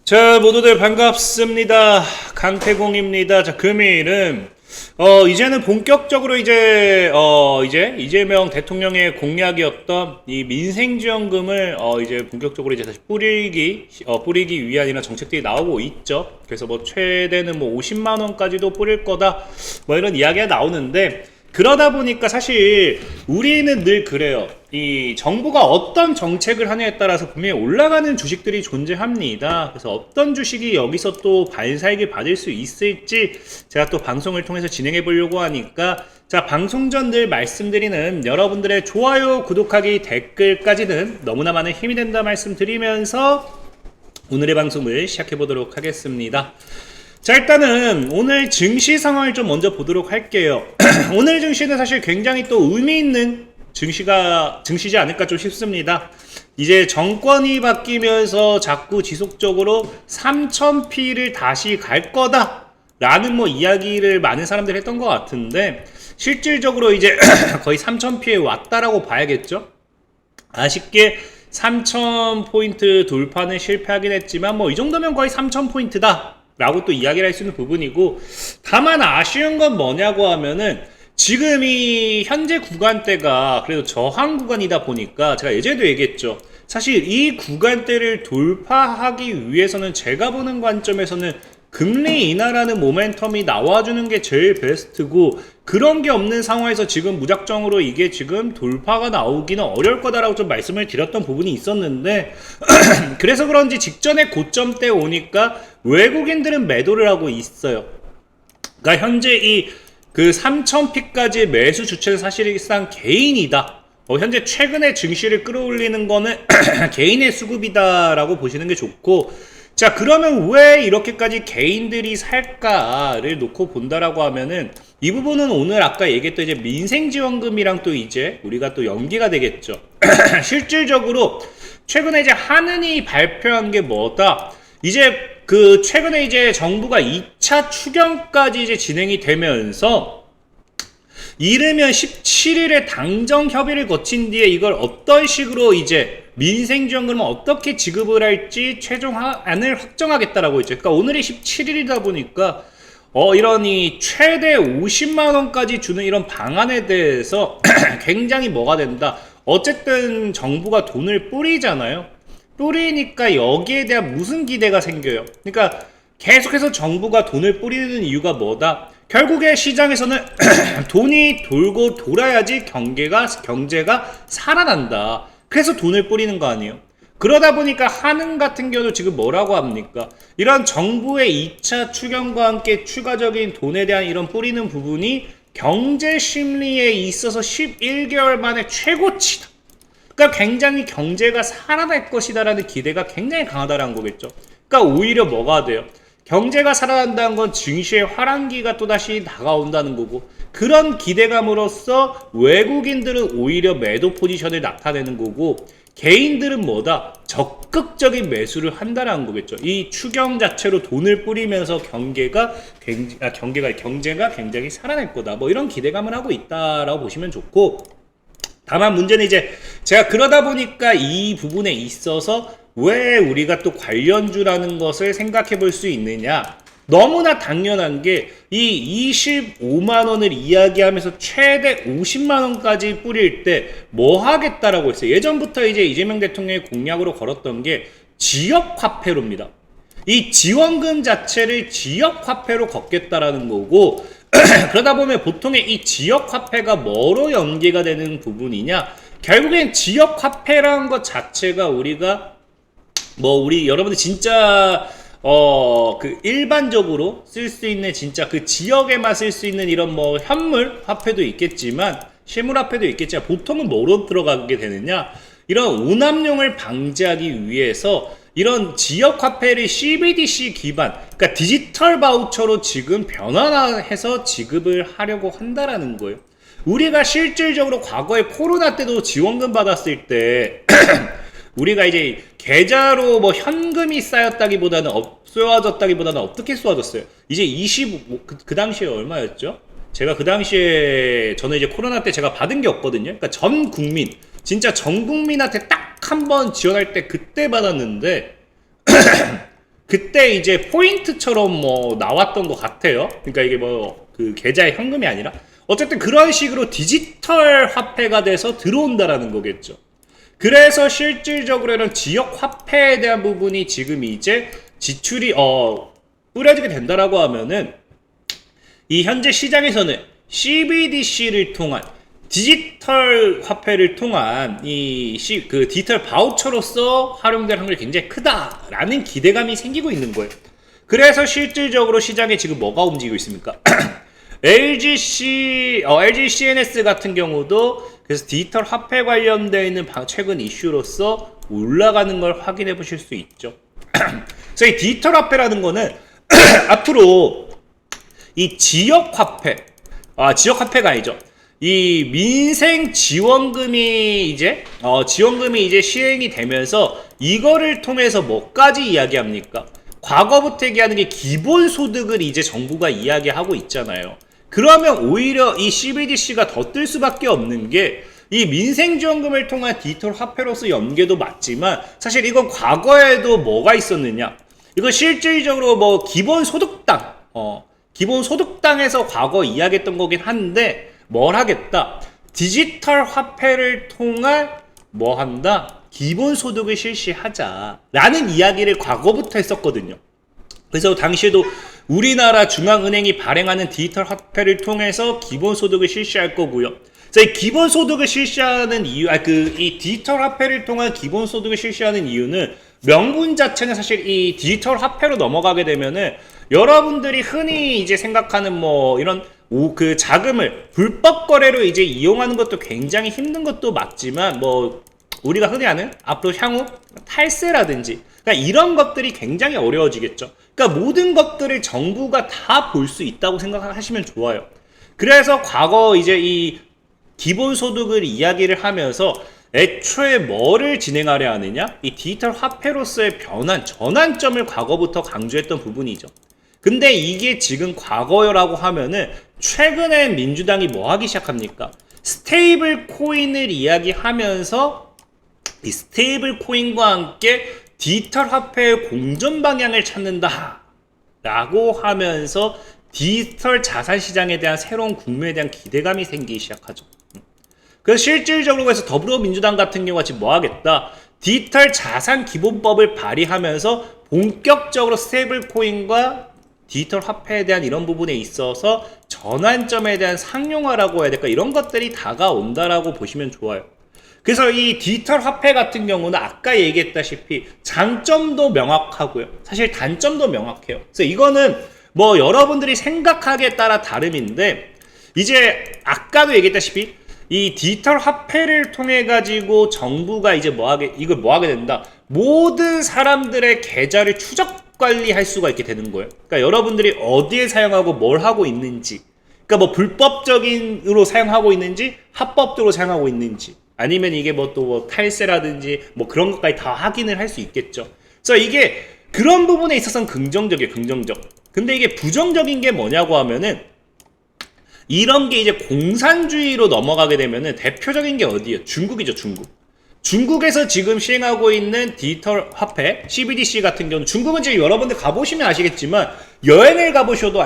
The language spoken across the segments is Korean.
자, 모두들 반갑습니다. 강태공입니다. 자, 금일은 이제는 본격적으로 이제 이재명 대통령의 공약이었던 이 민생지원금을 이제 본격적으로 이제 다시 뿌리기 위한 이런 정책들이 나오고 있죠. 그래서 뭐 최대는 뭐 50만 원까지도 뿌릴 거다, 뭐 이런 이야기가 나오는데, 그러다 보니까 사실 우리는 늘 그래요. 이 정부가 어떤 정책을 하느냐에 따라서 분명히 올라가는 주식들이 존재합니다. 그래서 어떤 주식이 여기서 또 반사익을 받을 수 있을지 제가 또 방송을 통해서 진행해 보려고 하니까, 자, 방송 전 늘 말씀드리는 여러분들의 좋아요, 구독하기, 댓글까지는 너무나 많은 힘이 된다 말씀드리면서 오늘의 방송을 시작해 보도록 하겠습니다. 자, 일단은 오늘 증시 상황을 좀 먼저 보도록 할게요. 오늘 증시는 사실 굉장히 또 의미 있는 증시지 않을까 좀 싶습니다. 이제 정권이 바뀌면서 자꾸 지속적으로 3000P를 다시 갈 거다 라는 뭐 이야기를 많은 사람들이 했던 것 같은데, 실질적으로 이제 거의 3000P에 왔다라고 봐야겠죠. 아쉽게 3000포인트 돌파는 실패하긴 했지만 뭐 이 정도면 거의 3000포인트다 라고 또 이야기를 할 수 있는 부분이고, 다만 아쉬운 건 뭐냐고 하면은 지금 이 현재 구간대가 그래도 저항 구간이다 보니까, 제가 예전에도 얘기했죠. 사실 이 구간대를 돌파하기 위해서는 제가 보는 관점에서는 금리 인하라는 모멘텀이 나와주는 게 제일 베스트고, 그런 게 없는 상황에서 지금 무작정으로 이게 지금 돌파가 나오기는 어려울 거다라고 좀 말씀을 드렸던 부분이 있었는데 그래서 그런지 직전에 고점대 오니까 외국인들은 매도를 하고 있어요. 그러니까 현재 이 그 3000P까지 매수 주체는 사실상 개인이다. 현재 최근에 증시를 끌어올리는 거는 개인의 수급이다라고 보시는 게 좋고, 자, 그러면 왜 이렇게까지 개인들이 살까를 놓고 본다라고 하면은, 이 부분은 오늘 아까 얘기했던 이제 민생지원금이랑 또 이제 우리가 또 연계가 되겠죠. 실질적으로 최근에 이제 하느니 발표한 게 뭐다? 이제 그 최근에 이제 정부가 2차 추경까지 이제 진행이 되면서 이르면 17일에 당정 협의를 거친 뒤에 이걸 어떤 식으로 이제 민생지원금을 어떻게 지급을 할지 최종안을 확정하겠다라고 했죠. 그러니까 오늘이 17일이다 보니까 이런 이 최대 50만 원까지 주는 이런 방안에 대해서 굉장히 뭐가 된다. 어쨌든 정부가 돈을 뿌리잖아요. 뿌리니까 여기에 대한 무슨 기대가 생겨요. 그러니까 계속해서 정부가 돈을 뿌리는 이유가 뭐다? 결국에 시장에서는 돈이 돌고 돌아야지 경제가 살아난다. 그래서 돈을 뿌리는 거 아니에요. 그러다 보니까 한은 같은 경우도 지금 뭐라고 합니까? 이런 정부의 2차 추경과 함께 추가적인 돈에 대한 이런 뿌리는 부분이 경제 심리에 있어서 11개월 만에 최고치다. 그러니까 굉장히 경제가 살아날 것이다라는 기대가 굉장히 강하다라는 거겠죠. 그러니까 오히려 뭐가 돼요? 경제가 살아난다는 건 증시의 화랑기가 또다시 다가온다는 거고, 그런 기대감으로써 외국인들은 오히려 매도 포지션을 나타내는 거고, 개인들은 뭐다? 적극적인 매수를 한다는 거겠죠. 이 추경 자체로 돈을 뿌리면서 경제가 굉장히 살아날 거다. 뭐 이런 기대감을 하고 있다라고 보시면 좋고, 다만 문제는 이제 제가 그러다 보니까 이 부분에 있어서 왜 우리가 또 관련주라는 것을 생각해 볼 수 있느냐. 너무나 당연한 게 이 25만 원을 이야기하면서 최대 50만 원까지 뿌릴 때 뭐 하겠다라고 했어요. 예전부터 이제 이재명 대통령의 공약으로 걸었던 게 지역화폐로입니다. 이 지원금 자체를 지역화폐로 걷겠다라는 거고, 그러다 보면 보통의 이 지역화폐가 뭐로 연계가 되는 부분이냐, 결국엔 지역화폐라는 것 자체가 우리가 우리 여러분들 진짜 그 일반적으로 쓸 수 있는 진짜 그 지역에만 쓸 수 있는 이런 뭐 현물 화폐도 있겠지만 실물 화폐도 있겠지만, 보통은 뭐로 들어가게 되느냐, 이런 오남용을 방지하기 위해서 이런 지역 화폐를 CBDC 기반, 그러니까 디지털 바우처로 지금 변환해서 지급을 하려고 한다라는 거예요. 우리가 실질적으로 과거에 코로나 때도 지원금 받았을 때 우리가 이제 계좌로 뭐 현금이 쌓였다기보다는 쏘아졌다기보다는 어떻게 쏘아졌어요? 이제 25, 그 당시에 얼마였죠? 제가 그 당시에 저는 이제 코로나 때 제가 받은 게 없거든요. 그러니까 전 국민, 진짜 전 국민한테 딱 한 번 지원할 때 그때 받았는데 그때 이제 포인트처럼 뭐 나왔던 것 같아요. 그러니까 이게 뭐 그 계좌의 현금이 아니라 어쨌든 그런 식으로 디지털 화폐가 돼서 들어온다라는 거겠죠. 그래서 실질적으로는 지역 화폐에 대한 부분이 지금 이제 지출이 뿌려지게 된다라고 하면은 이 현재 시장에서는 CBDC를 통한 디지털 화폐를 통한 그 디지털 바우처로서 활용될 확률이 굉장히 크다라는 기대감이 생기고 있는 거예요. 그래서 실질적으로 시장에 지금 뭐가 움직이고 있습니까? LG CNS 같은 경우도 그래서 디지털 화폐 관련되어 있는 최근 이슈로서 올라가는 걸 확인해 보실 수 있죠. 그래서 이 디지털 화폐라는 거는 앞으로 이 지역 화폐가 아니죠. 이 민생 지원금이 이제 시행이 되면서 이거를 통해서 뭐까지 이야기합니까? 과거부터 얘기하는 게 기본소득을 이제 정부가 이야기하고 있잖아요. 그러면 오히려 이 CBDC가 더 뜰 수밖에 없는 게 이 민생지원금을 통한 디지털 화폐로서 연계도 맞지만 사실 이건 과거에도 뭐가 있었느냐? 이거 실질적으로 뭐 기본소득당에서 과거 이야기했던 거긴 한데 뭘 하겠다? 디지털 화폐를 통한 뭐 한다? 기본소득을 실시하자라는 이야기를 과거부터 했었거든요. 그래서 당시에도 우리나라 중앙은행이 발행하는 디지털 화폐를 통해서 기본소득을 실시할 거고요. 그래서 이 기본소득을 실시하는 이유, 이 디지털 화폐를 통한 기본소득을 실시하는 이유는 명분 자체는 사실 이 디지털 화폐로 넘어가게 되면은 여러분들이 흔히 이제 생각하는 뭐 이런 그 자금을 불법 거래로 이제 이용하는 것도 굉장히 힘든 것도 맞지만 뭐 우리가 흔히 아는 앞으로 향후 탈세라든지 그러니까 이런 것들이 굉장히 어려워지겠죠. 그러니까 모든 것들을 정부가 다 볼 수 있다고 생각하시면 좋아요. 그래서 과거 이제 이 기본소득을 이야기를 하면서 애초에 뭐를 진행하려 하느냐? 이 디지털 화폐로서의 전환점을 과거부터 강조했던 부분이죠. 근데 이게 지금 과거라고 하면은 최근에 민주당이 뭐 하기 시작합니까? 스테이블 코인을 이야기하면서 이 스테이블 코인과 함께 디지털 화폐의 공존 방향을 찾는다 라고 하면서 디지털 자산 시장에 대한 새로운 국면에 대한 기대감이 생기기 시작하죠. 그래서 실질적으로 해서 더불어민주당 같은 경우가 지금 뭐 하겠다? 디지털 자산 기본법을 발의하면서 본격적으로 스테이블 코인과 디지털 화폐에 대한 이런 부분에 있어서 전환점에 대한 상용화라고 해야 될까? 이런 것들이 다가온다라고 보시면 좋아요. 그래서 이 디지털 화폐 같은 경우는 아까 얘기했다시피 장점도 명확하고요. 사실 단점도 명확해요. 그래서 이거는 뭐 여러분들이 생각하기에 따라 다름인데 이제 아까도 얘기했다시피 이 디지털 화폐를 통해 가지고 정부가 이제 이걸 뭐 하게 된다. 모든 사람들의 계좌를 추적 관리할 수가 있게 되는 거예요. 그러니까 여러분들이 어디에 사용하고 뭘 하고 있는지, 그러니까 뭐 불법적인으로 사용하고 있는지, 합법적으로 사용하고 있는지, 아니면 이게 뭐 또 뭐 탈세라든지 뭐 그런 것까지 다 확인을 할 수 있겠죠. 그래서 이게 그런 부분에 있어서는 긍정적이에요, 긍정적. 근데 이게 부정적인 게 뭐냐고 하면은 이런 게 이제 공산주의로 넘어가게 되면은 대표적인 게 어디예요? 중국이죠, 중국. 중국에서 지금 시행하고 있는 디지털 화폐, CBDC 같은 경우는 중국은 지금 여러분들 가보시면 아시겠지만 여행을 가보셔도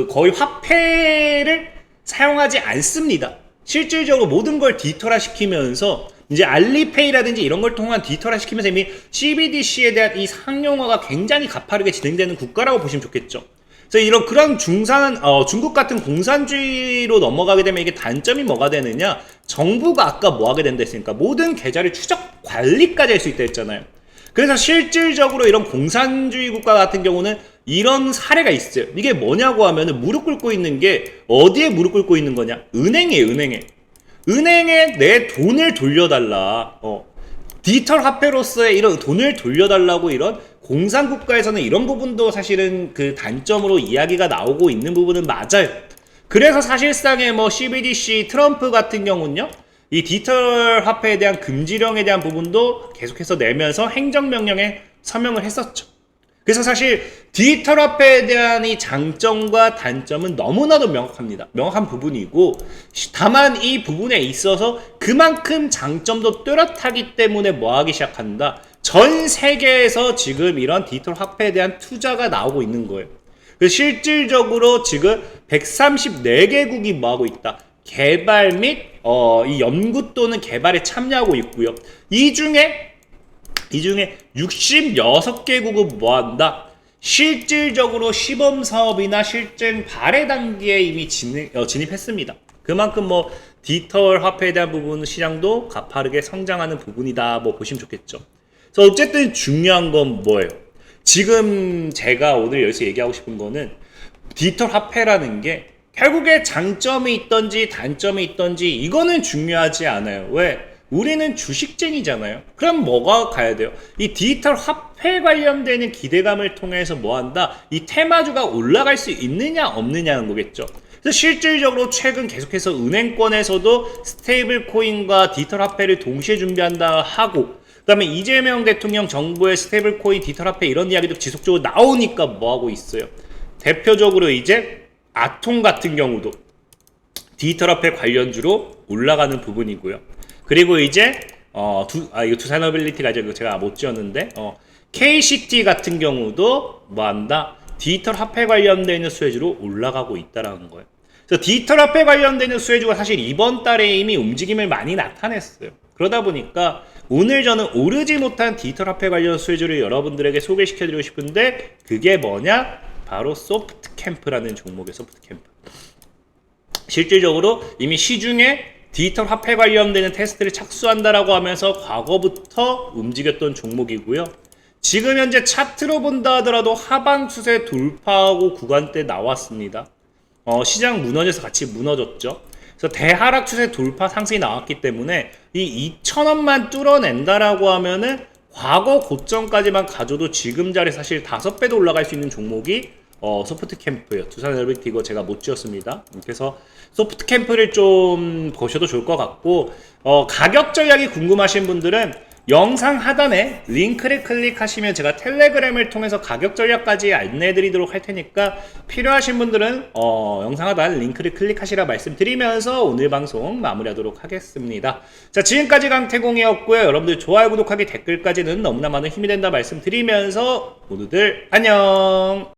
거의 화폐를 사용하지 않습니다. 실질적으로 모든 걸 디지털화 시키면서 이제 알리페이라든지 이런 걸 통한 디지털화 시키면서 이미 CBDC에 대한 이 상용화가 굉장히 가파르게 진행되는 국가라고 보시면 좋겠죠. 그래서 그런 중국 같은 공산주의로 넘어가게 되면 이게 단점이 뭐가 되느냐? 정부가 아까 뭐 하게 된다 했으니까 모든 계좌를 추적 관리까지 할 수 있다 했잖아요. 그래서 실질적으로 이런 공산주의 국가 같은 경우는 이런 사례가 있어요. 이게 뭐냐고 하면은 무릎 꿇고 있는 게 어디에 무릎 꿇고 있는 거냐? 은행이에요, 은행에. 은행에 내 돈을 돌려달라. 디지털 화폐로서의 이런 돈을 돌려달라고 이런 공산국가에서는 이런 부분도 사실은 그 단점으로 이야기가 나오고 있는 부분은 맞아요. 그래서 사실상의 뭐 CBDC 트럼프 같은 경우는요, 이 디지털 화폐에 대한 금지령에 대한 부분도 계속해서 내면서 행정명령에 서명을 했었죠. 그래서 사실 디지털 화폐에 대한 이 장점과 단점은 너무나도 명확합니다. 명확한 부분이고, 다만 이 부분에 있어서 그만큼 장점도 뚜렷하기 때문에 뭐 하기 시작한다? 전 세계에서 지금 이런 디지털 화폐에 대한 투자가 나오고 있는 거예요. 그래서 실질적으로 지금 134개국이 뭐하고 있다. 개발 및 이 연구 또는 개발에 참여하고 있고요. 이 중에 66개국은 뭐한다. 실질적으로 시범 사업이나 실증 발행 단계에 이미 진입했습니다. 그만큼 뭐 디지털 화폐에 대한 부분 시장도 가파르게 성장하는 부분이다 뭐 보시면 좋겠죠. 그래서 어쨌든 중요한 건 뭐예요? 지금 제가 오늘 여기서 얘기하고 싶은 거는 디지털 화폐라는 게 결국에 장점이 있던지 단점이 있던지 이거는 중요하지 않아요. 왜? 우리는 주식쟁이잖아요. 그럼 뭐가 가야 돼요? 이 디지털 화폐 관련되는 기대감을 통해서 뭐한다? 이 테마주가 올라갈 수 있느냐 없느냐는 거겠죠. 그래서 실질적으로 최근 계속해서 은행권에서도 스테이블 코인과 디지털 화폐를 동시에 준비한다 하고, 그 다음에 이재명 대통령 정부의 스테이블 코인, 디지털 화폐 이런 이야기도 지속적으로 나오니까 뭐하고 있어요? 대표적으로 이제 아톰 같은 경우도 디지털 화폐 관련주로 올라가는 부분이고요. 그리고 이제 이거 두산어빌리티가 이제 제가 못 지었는데 KCT 같은 경우도 뭐한다? 디지털 화폐 관련되어 있는 수혜주로 올라가고 있다라는 거예요. 그래서 디지털 화폐 관련되어 있는 수혜주가 사실 이번 달에 이미 움직임을 많이 나타냈어요. 그러다 보니까 오늘 저는 오르지 못한 디지털 화폐 관련 수혜주를 여러분들에게 소개시켜드리고 싶은데 그게 뭐냐? 바로 소프트캠프라는 종목의 소프트캠프. 실질적으로 이미 시중에 디지털 화폐 관련되는 테스트를 착수한다라고 하면서 과거부터 움직였던 종목이고요. 지금 현재 차트로 본다 하더라도 하방 추세 돌파하고 구간대 나왔습니다. 시장 무너져서 같이 무너졌죠. 그래서 대하락 추세 돌파 상승이 나왔기 때문에 이 2,000원만 뚫어낸다라고 하면은 과거 고점까지만 가져도 지금 자리 사실 5배도 올라갈 수 있는 종목이 소프트캠프예요. 두산에너비티 이거 제가 못 지었습니다. 그래서 소프트캠프를 좀 보셔도 좋을 것 같고, 가격 전략이 궁금하신 분들은 영상 하단에 링크를 클릭하시면 제가 텔레그램을 통해서 가격 전략까지 안내해 드리도록 할 테니까 필요하신 분들은 영상 하단 링크를 클릭하시라 말씀드리면서 오늘 방송 마무리하도록 하겠습니다. 자, 지금까지 강태공이었고요. 여러분들 좋아요, 구독하기, 댓글까지는 너무나 많은 힘이 된다 말씀드리면서 모두들 안녕.